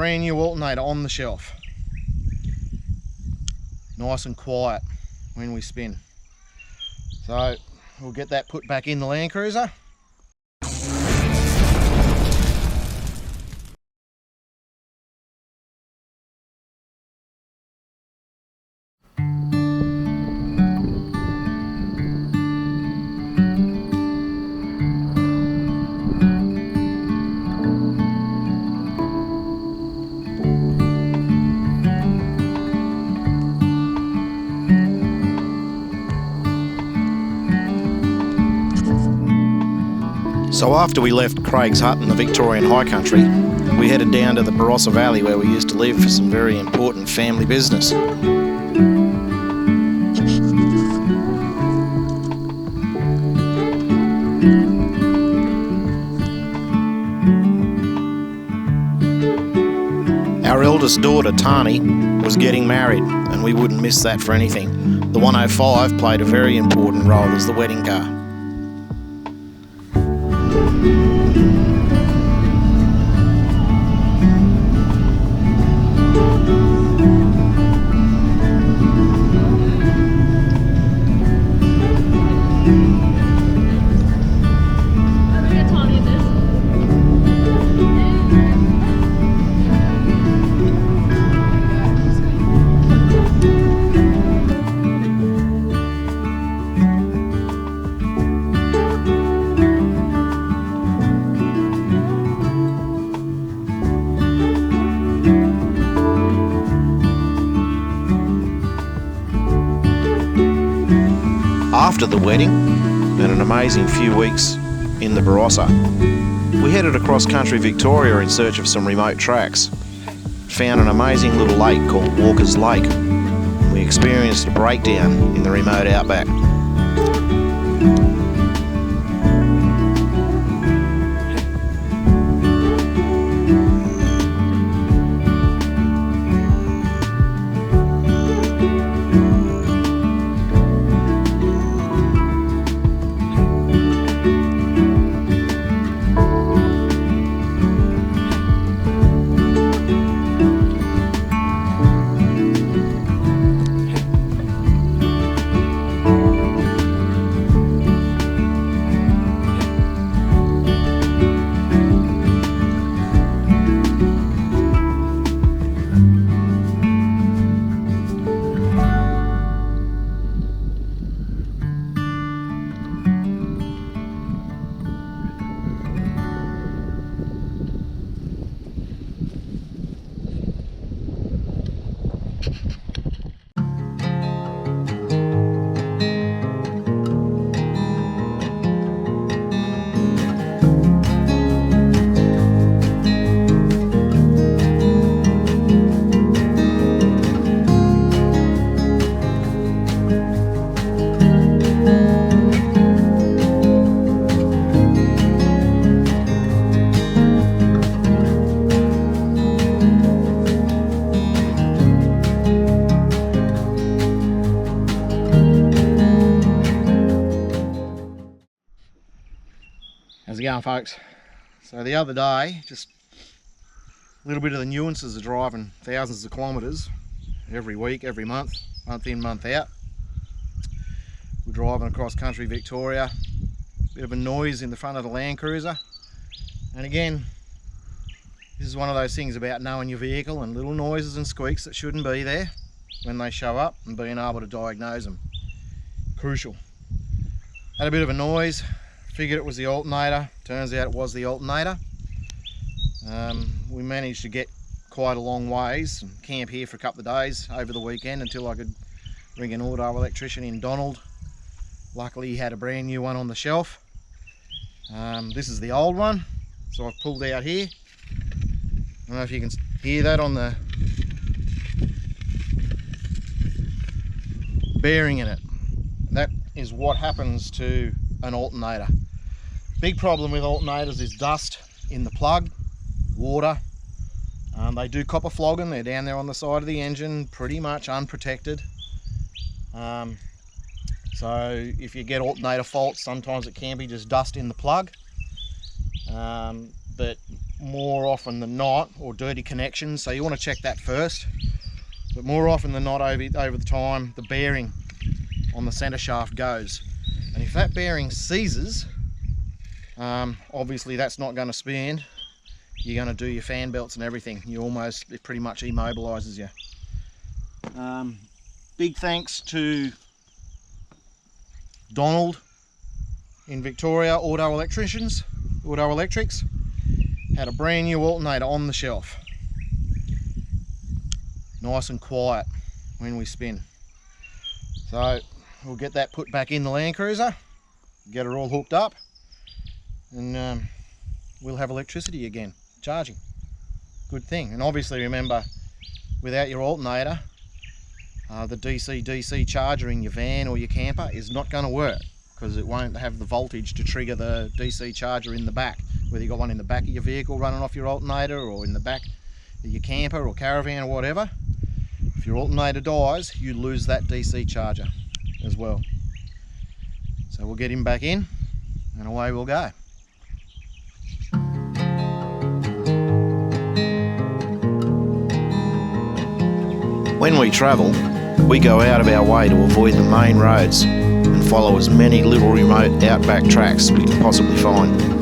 brand new alternator on the shelf. Nice and quiet when we spin. So we'll get that put back in the Land Cruiser. So after we left Craig's hut in the Victorian High Country, we headed down to the Barossa Valley where we used to live for some very important family business. Our eldest daughter, Tani, was getting married, and we wouldn't miss that for anything. The 105 played a very important role as the wedding car. After the wedding, and an amazing few weeks in the Barossa, we headed across country Victoria in search of some remote tracks. Found an amazing little lake called Walker's Lake. We experienced a breakdown in the remote outback. How's it going, folks? So the other day, just a little bit of the nuances of driving thousands of kilometres every week, every month in, month out. We're driving across country Victoria, bit of a noise in the front of the Land Cruiser, and again, this is one of those things about knowing your vehicle and little noises and squeaks that shouldn't be there when they show up, and being able to diagnose them. Crucial. Had a bit of a noise. Figured it was the alternator. Turns out it was the alternator. We managed to get quite a long ways and camp here for a couple of days over the weekend until I could bring an auto electrician in, Donald. Luckily he had a brand new one on the shelf. This is the old one, so I've pulled out here. I don't know if you can hear that on the bearing in it. That is what happens to an alternator. Big problem with alternators is dust in the plug, water. They do copper flogging. They're down there on the side of the engine, pretty much unprotected. So if you get alternator faults, sometimes it can be just dust in the plug. But more often than not, or dirty connections, so you want to check that first. But more often than not, over the time, the bearing on the centre shaft goes, and if that bearing seizes, obviously that's not going to spin. You're going to do your fan belts and everything. It pretty much immobilises you. Big thanks to Donald in Victoria, Auto Electrics. Had a brand new alternator on the shelf. Nice and quiet when we spin. So we'll get that put back in the Land Cruiser, get her all hooked up, and we'll have electricity again, charging. Good thing. And obviously remember, without your alternator, the DC charger in your van or your camper is not going to work, because it won't have the voltage to trigger the DC charger in the back, whether you've got one in the back of your vehicle running off your alternator, or in the back of your camper or caravan or whatever. If your alternator dies, you lose that DC charger as well. So we'll get him back in and away we'll go. When we travel, we go out of our way to avoid the main roads and follow as many little remote outback tracks we can possibly find.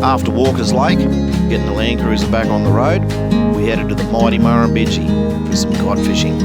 After Walker's Lake, getting the Land Cruiser back on the road, we headed to the Mighty Murrumbidgee for some cod fishing.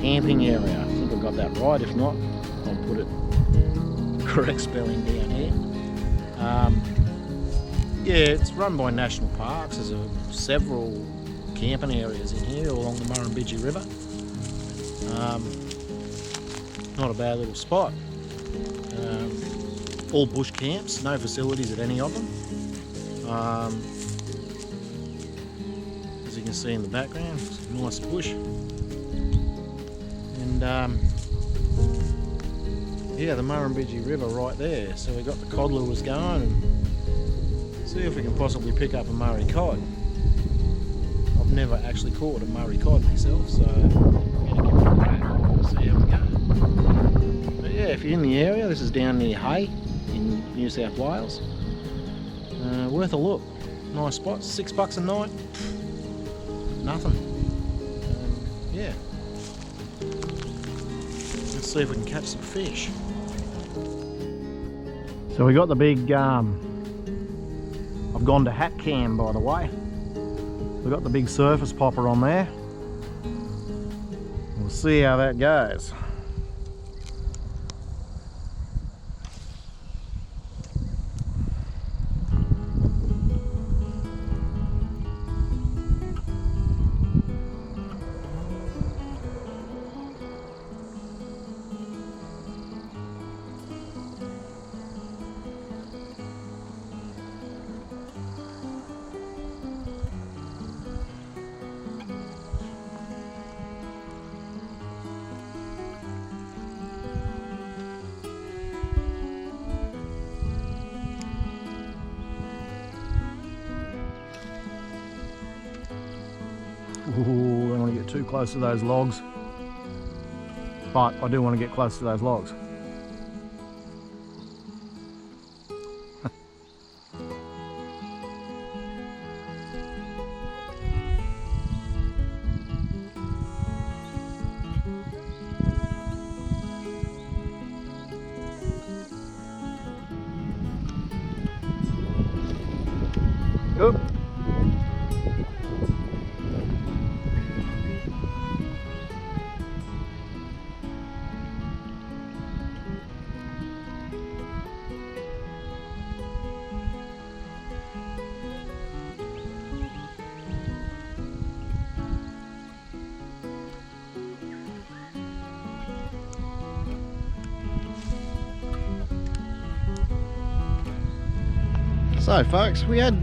Camping area. I think I got that right. If not, I'll put it correct spelling down here. Yeah, it's run by national parks. There's several camping areas in here along the Murrumbidgee River. Not a bad little spot. All bush camps, no facilities at any of them. As you can see in the background, it's a nice bush. And yeah, the Murrumbidgee River right there. So we got the cod lures going and see if we can possibly pick up a Murray Cod. I've never actually caught a Murray Cod myself, so I'm going to give it a crack. We'll see how we go. But yeah, if you're in the area, this is down near Hay in New South Wales. Worth a look. Nice spot. $6 a night. Nothing. Yeah. Let's see if we can catch some fish. So we got the big, I've gone to hat cam, by the way. We've got the big surface popper on there. We'll see how that goes. close to those logs, but I do want to get close to those logs. Oop. So folks, we had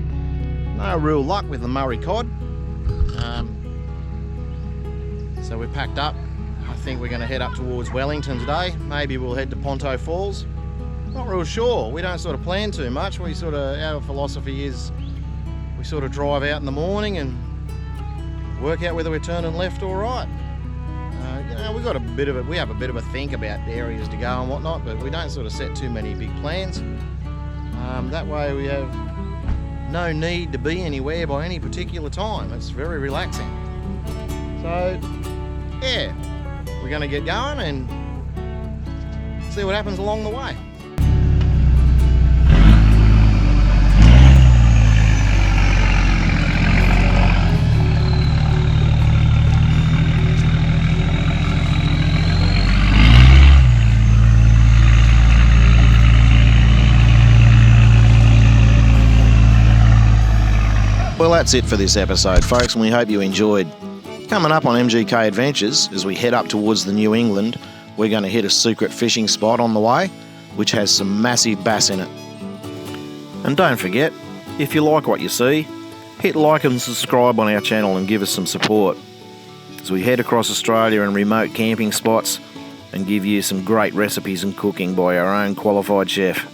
no real luck with the Murray Cod, so we packed up. I think we're going to head up towards Wellington today. Maybe we'll head to Ponto Falls. Not real sure. We don't sort of plan too much. Our philosophy is we sort of drive out in the morning and work out whether we're turning left or right. We have a bit of a think about areas to go and whatnot, but we don't sort of set too many big plans. That way we have no need to be anywhere by any particular time. It's very relaxing. So yeah, we're going to get going and see what happens along the way. Well, that's it for this episode, folks, and we hope you enjoyed. Coming up on MGK Adventures, as we head up towards the New England, we're going to hit a secret fishing spot on the way, which has some massive bass in it. And don't forget, if you like what you see, hit like and subscribe on our channel and give us some support as we head across Australia and remote camping spots and give you some great recipes and cooking by our own qualified chef.